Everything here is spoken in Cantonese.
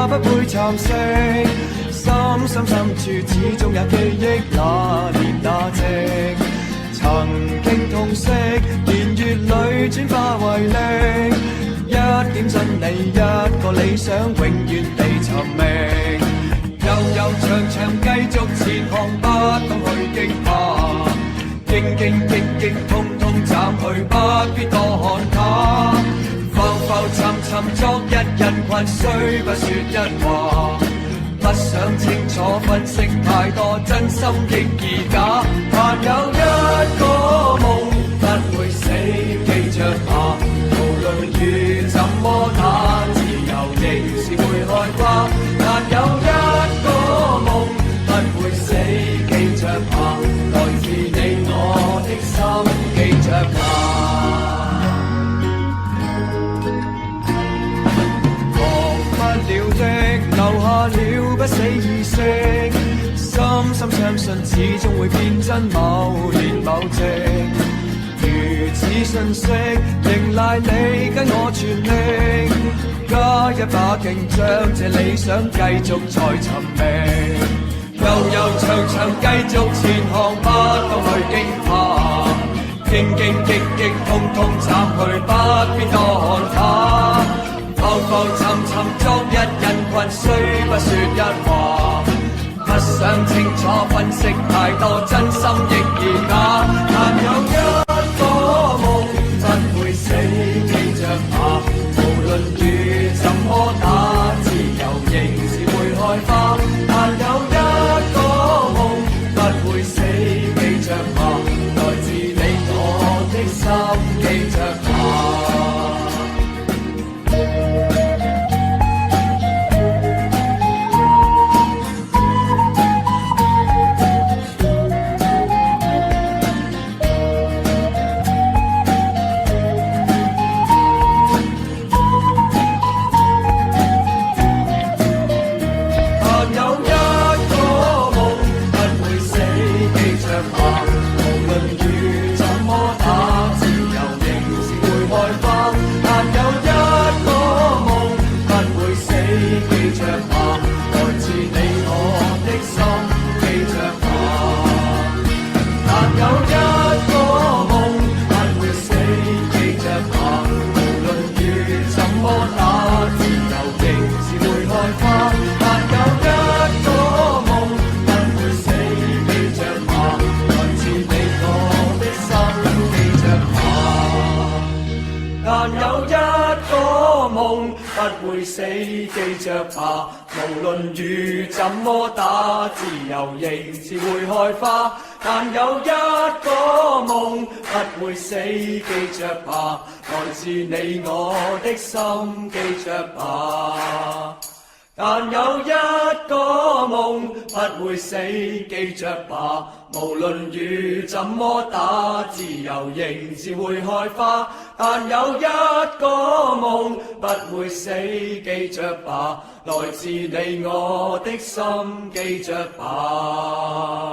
不會蠶食。心深深處始終也記憶那年那夕，曾經痛惜，年月裏轉化為力。一點真理，一個理想，永遠地尋覓。悠悠長長繼續前行，不ต้อง去驚怕。荊荊棘棘，通通斬去，不必多看它。浮浮沉沉，作一人群，雖不說一話。不想清楚分析太多，真心亦易假。但有一個夢不會死，記着吧。無論雨怎麼打，自由仍是會開花。但有一個夢不會死，記着吧。來自你我的心，記着吧。留下了不死意識，深深相信始終會變真，某年某夕。如此信息，仍賴你跟我全力，加一把勁，將這理想繼續再尋覓。悠悠長長繼續前行，不ต้อง去驚怕。荊荊棘棘，通通斬去，不必多看它。浮浮沉沉，作一人群，雖不說一話。不想清楚分析太多，真心亦易假。但有一個夢不會死，記着吧。無論雨怎麼打，自由仍是會開花。但有一個夢不會死，記着吧。來自你我的心，記着吧。不會死，記着吧。無論雨怎麼打，自由仍是會開花。但有一個夢不會死，記着吧。來自你我的心，記着吧。但有一個夢不會死，記着吧。無論雨怎麼打，自由仍是會開花。但有一個夢不會死，記着吧。來自你我的心，記着吧。